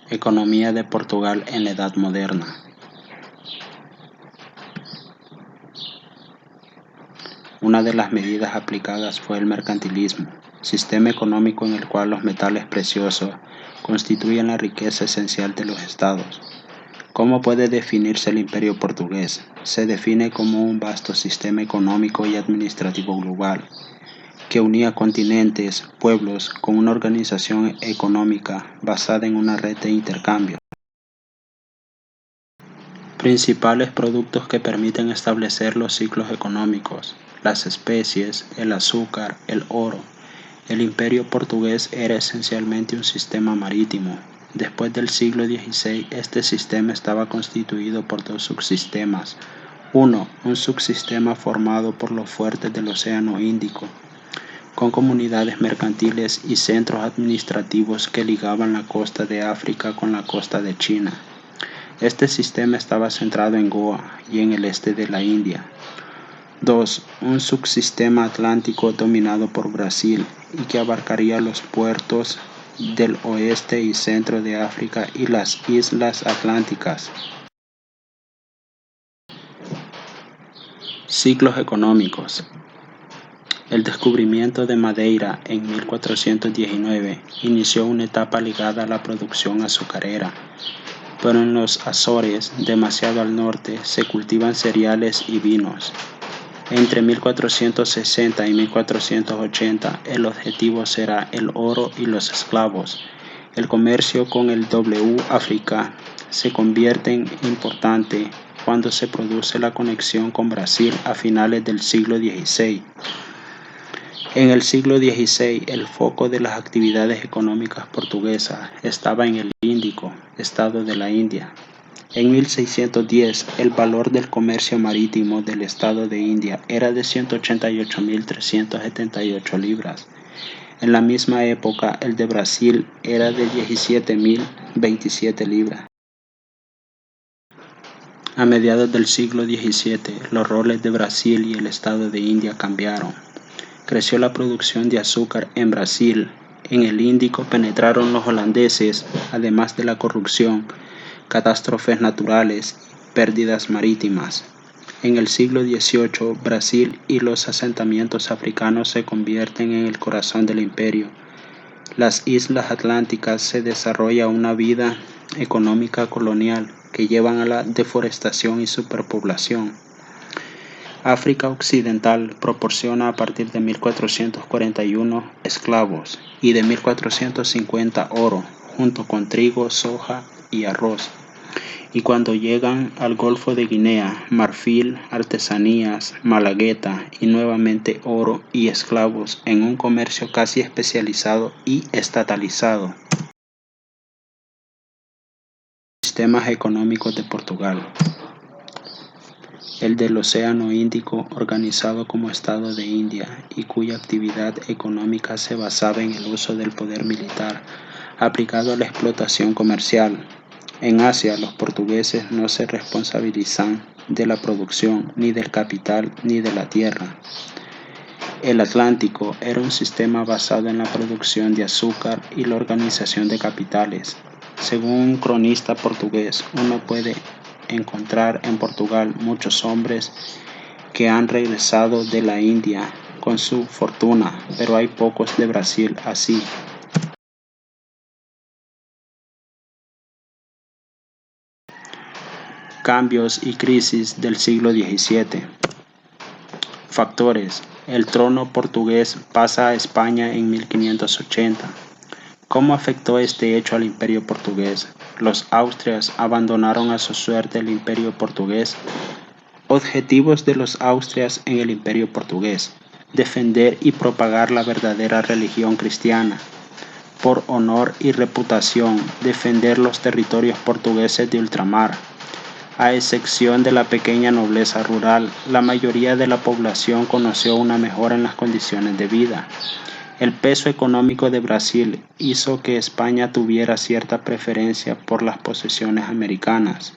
Economía de Portugal en la Edad Moderna. Una de las medidas aplicadas fue el mercantilismo, sistema económico en el cual los metales preciosos constituyen la riqueza esencial de los estados. ¿Cómo puede definirse el Imperio portugués? Se define como un vasto sistema económico y administrativo global que unía continentes, pueblos, con una organización económica basada en una red de intercambio. Principales productos que permiten establecer los ciclos económicos: las especies, el azúcar, el oro. El Imperio portugués era esencialmente un sistema marítimo. Después del siglo XVI, este sistema estaba constituido por dos subsistemas. Uno, un subsistema formado por los fuertes del Océano Índico, con comunidades mercantiles y centros administrativos que ligaban la costa de África con la costa de China. Este sistema estaba centrado en Goa y en el este de la India. 2. Un subsistema atlántico dominado por Brasil y que abarcaría los puertos del oeste y centro de África y las islas atlánticas. Ciclos económicos. El descubrimiento de Madeira en 1419 inició una etapa ligada a la producción azucarera, pero en los Azores, demasiado al norte, se cultivan cereales y vinos. Entre 1460 y 1480 el objetivo será el oro y los esclavos. El comercio con el África se convierte en importante cuando se produce la conexión con Brasil a finales del siglo XVI. En el siglo XVI, el foco de las actividades económicas portuguesas estaba en el Índico, estado de la India. En 1610, el valor del comercio marítimo del estado de India era de 188.378 libras. En la misma época, el de Brasil era de 17.027 libras. A mediados del siglo XVII, los roles de Brasil y el estado de India cambiaron. Creció la producción de azúcar en Brasil. En el Índico penetraron los holandeses, además de la corrupción, catástrofes naturales y pérdidas marítimas. En el siglo XVIII, Brasil y los asentamientos africanos se convierten en el corazón del imperio. Las islas atlánticas se desarrolla una vida económica colonial que llevan a la deforestación y superpoblación. África Occidental proporciona a partir de 1441 esclavos y de 1450 oro, junto con trigo, soja y arroz. Y cuando llegan al Golfo de Guinea, marfil, artesanías, malagueta y nuevamente oro y esclavos en un comercio casi especializado y estatalizado. Sistemas económicos de Portugal. El del Océano Índico, organizado como Estado de India y cuya actividad económica se basaba en el uso del poder militar aplicado a la explotación comercial. En Asia, los portugueses no se responsabilizan de la producción, ni del capital, ni de la tierra. El Atlántico era un sistema basado en la producción de azúcar y la organización de capitales. Según un cronista portugués, uno puede encontrar en Portugal muchos hombres que han regresado de la India con su fortuna, pero hay pocos de Brasil así. Cambios y crisis del siglo XVII. Factores. El trono portugués pasa a España en 1580. ¿Cómo afectó este hecho al Imperio portugués? Los austrias abandonaron a su suerte el Imperio portugués. Objetivos de los austrias en el Imperio portugués: defender y propagar la verdadera religión cristiana. Por honor y reputación, defender los territorios portugueses de ultramar. A excepción de la pequeña nobleza rural, la mayoría de la población conoció una mejora en las condiciones de vida. El peso económico de Brasil hizo que España tuviera cierta preferencia por las posesiones americanas.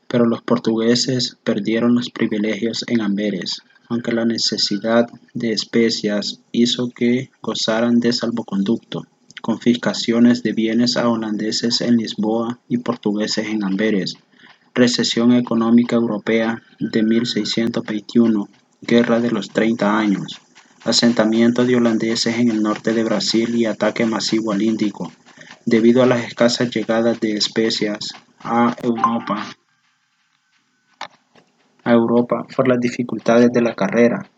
Pero los portugueses perdieron los privilegios en Amberes. aunque la necesidad de especias hizo que gozaran de salvoconducto, confiscaciones de bienes a holandeses en Lisboa y portugueses en Amberes, recesión económica europea de 1621, Guerra de los 30 años, asentamiento de holandeses en el norte de Brasil y ataque masivo al Índico, debido a las escasas llegadas de especias a Europa por las dificultades de la carrera,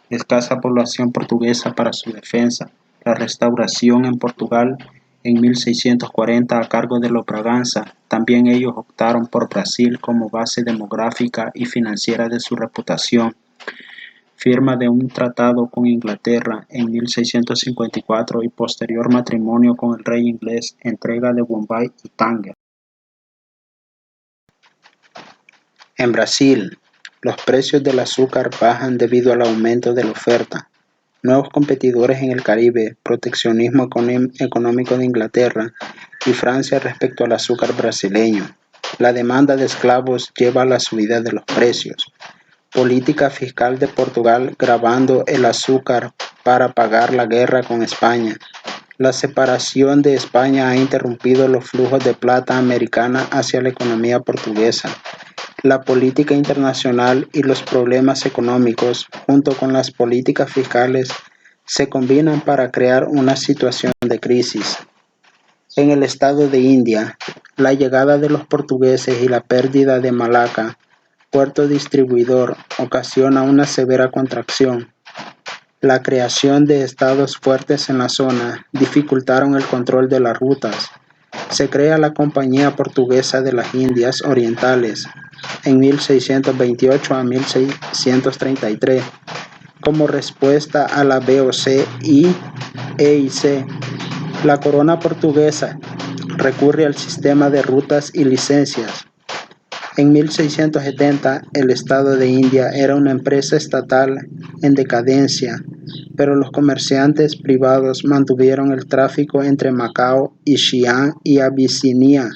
escasa población portuguesa para su defensa, la restauración en Portugal en 1640 a cargo de los Braganza. También ellos optaron por Brasil como base demográfica y financiera de su reputación. Firma de un tratado con Inglaterra en 1654 y posterior matrimonio con el rey inglés, entrega de Bombay y Tánger. En Brasil, los precios del azúcar bajan debido al aumento de la oferta. Nuevos competidores en el Caribe, proteccionismo económico de Inglaterra y Francia respecto al azúcar brasileño. La demanda de esclavos lleva a la subida de los precios. Política fiscal de Portugal gravando el azúcar para pagar la guerra con España. La separación de España ha interrumpido los flujos de plata americana hacia la economía portuguesa. La política internacional y los problemas económicos, junto con las políticas fiscales, se combinan para crear una situación de crisis. En el estado de India, la llegada de los portugueses y la pérdida de Malaca, puerto distribuidor, ocasiona una severa contracción. La creación de estados fuertes en la zona dificultaron el control de las rutas. Se crea la Compañía Portuguesa de las Indias Orientales en 1628 a 1633 como respuesta a la BOC y EIC. La corona portuguesa recurre al sistema de rutas y licencias. En 1670, el Estado de India era una empresa estatal en decadencia, pero los comerciantes privados mantuvieron el tráfico entre Macao y Xi'an y Abisinia,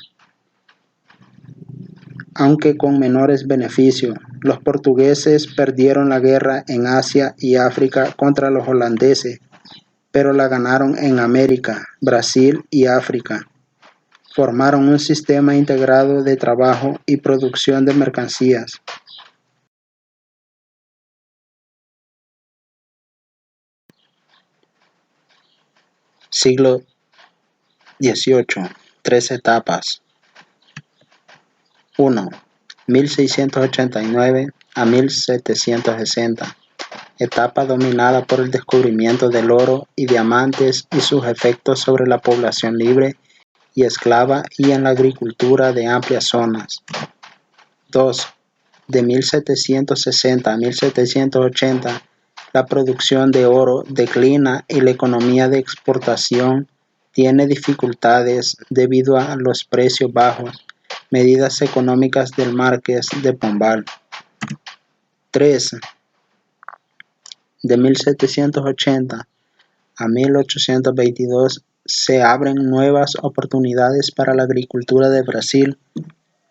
aunque con menores beneficios. Los portugueses perdieron la guerra en Asia y África contra los holandeses, pero la ganaron en América, Brasil y África. Formaron un sistema integrado de trabajo y producción de mercancías. Siglo XVIII. 3 etapas. 1. 1689 a 1760. Etapa dominada por el descubrimiento del oro y diamantes y sus efectos sobre la población libre y esclava y en la agricultura de amplias zonas. 2. De 1760 a 1780, la producción de oro declina y la economía de exportación tiene dificultades debido a los precios bajos, medidas económicas del Marqués de Pombal. 3. De 1780 a 1822 se abren nuevas oportunidades para la agricultura de Brasil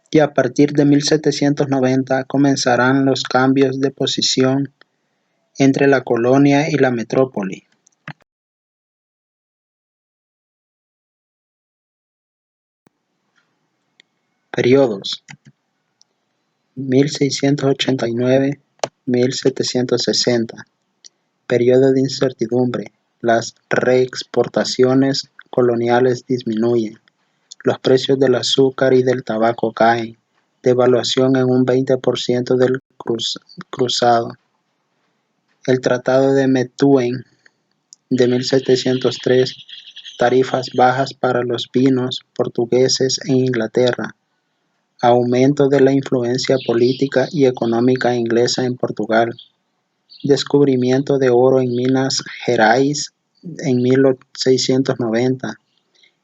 y a partir de 1790 comenzarán los cambios de posición entre la colonia y la metrópoli. Periodos: 1689-1760. Periodo de incertidumbre. Las reexportaciones coloniales disminuyen. Los precios del azúcar y del tabaco caen. Devaluación en un 20% del cruzado. El Tratado de Methuen de 1703. Tarifas bajas para los vinos portugueses en Inglaterra. Aumento de la influencia política y económica inglesa en Portugal. Descubrimiento de oro en Minas Gerais en 1690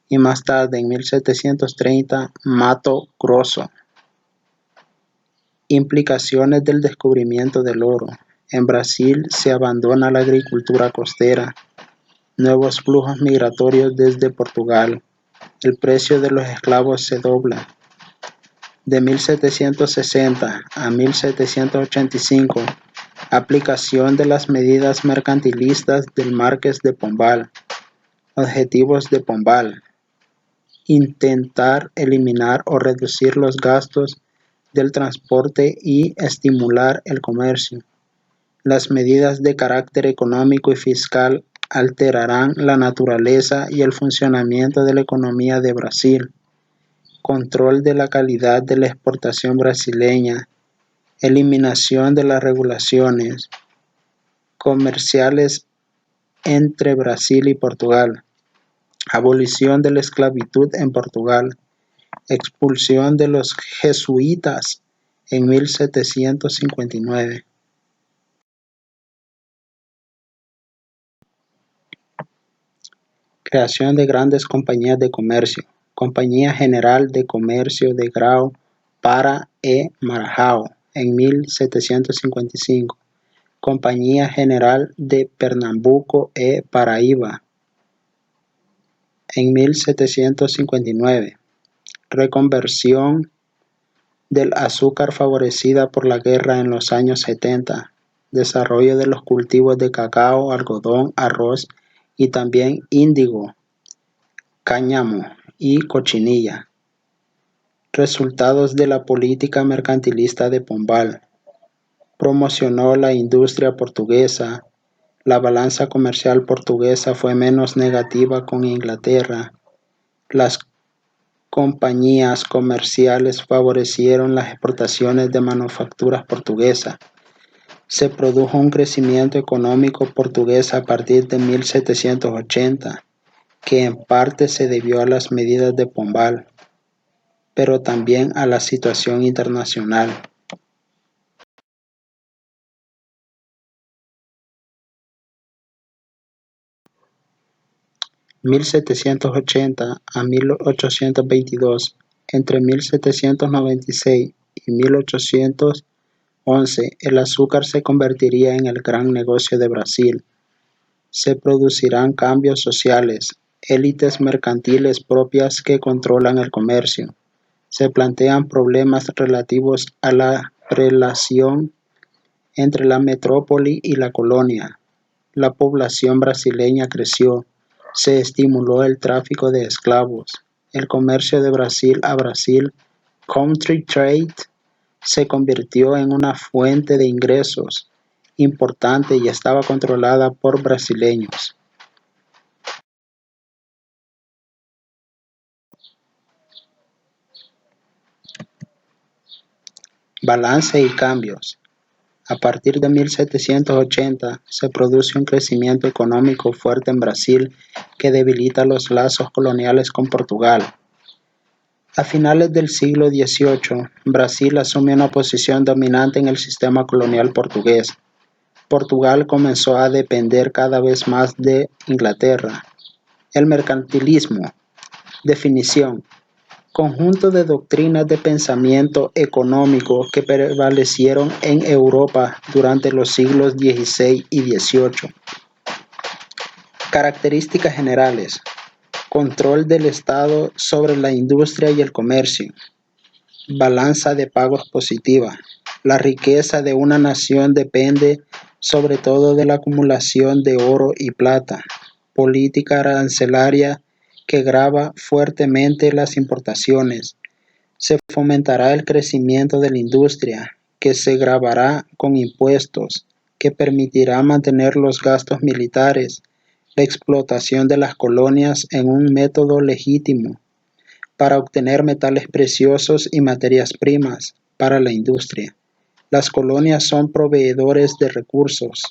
y más tarde en 1730 Mato Grosso. Implicaciones del descubrimiento del oro. En Brasil se abandona la agricultura costera. Nuevos flujos migratorios desde Portugal. El precio de los esclavos se dobla. De 1760 a 1785, Aplicación de las medidas mercantilistas del Marqués de Pombal. Objetivos de Pombal. Intentar eliminar o reducir los gastos del transporte y estimular el comercio. Las medidas de carácter económico y fiscal alterarán la naturaleza y el funcionamiento de la economía de Brasil. Control de la calidad de la exportación brasileña. Eliminación de las regulaciones comerciales entre Brasil y Portugal. Abolición de la esclavitud en Portugal. Expulsión de los jesuitas en 1759. Creación de grandes compañías de comercio. Compañía General de Comercio de Grão Pará e Maranhão en 1755. Compañía General de Pernambuco e Paraíba en 1759. Reconversión del azúcar favorecida por la guerra en los años 70. Desarrollo de los cultivos de cacao, algodón, arroz y también índigo, cáñamo y cochinilla. Resultados de la política mercantilista de Pombal. Promocionó la industria portuguesa. La balanza comercial portuguesa fue menos negativa con Inglaterra. Las compañías comerciales favorecieron las exportaciones de manufacturas portuguesas. Se produjo un crecimiento económico portugués a partir de 1780, que en parte se debió a las medidas de Pombal, pero también a la situación internacional. (1780 a 1822), entre 1796 y 1811, el azúcar se convertiría en el gran negocio de Brasil. Se producirán cambios sociales, élites mercantiles propias que controlan el comercio. Se plantean problemas relativos a la relación entre la metrópoli y la colonia. La población brasileña creció. Se estimuló el tráfico de esclavos. El comercio de Brasil a Brasil, country trade, se convirtió en una fuente de ingresos importante y estaba controlada por brasileños. Balance y cambios. A partir de 1780 se produce un crecimiento económico fuerte en Brasil que debilita los lazos coloniales con Portugal. A finales del siglo XVIII, Brasil asume una posición dominante en el sistema colonial portugués. Portugal comenzó a depender cada vez más de Inglaterra. El mercantilismo. Definición. Conjunto de doctrinas de pensamiento económico que prevalecieron en Europa durante los siglos XVI y XVIII. Características generales. Control del Estado sobre la industria y el comercio. Balanza de pagos positiva. La riqueza de una nación depende sobre todo de la acumulación de oro y plata. Política arancelaria que grava fuertemente las importaciones. Se fomentará el crecimiento de la industria, que se gravará con impuestos, que permitirá mantener los gastos militares, la explotación de las colonias en un método legítimo, para obtener metales preciosos y materias primas para la industria. Las colonias son proveedores de recursos.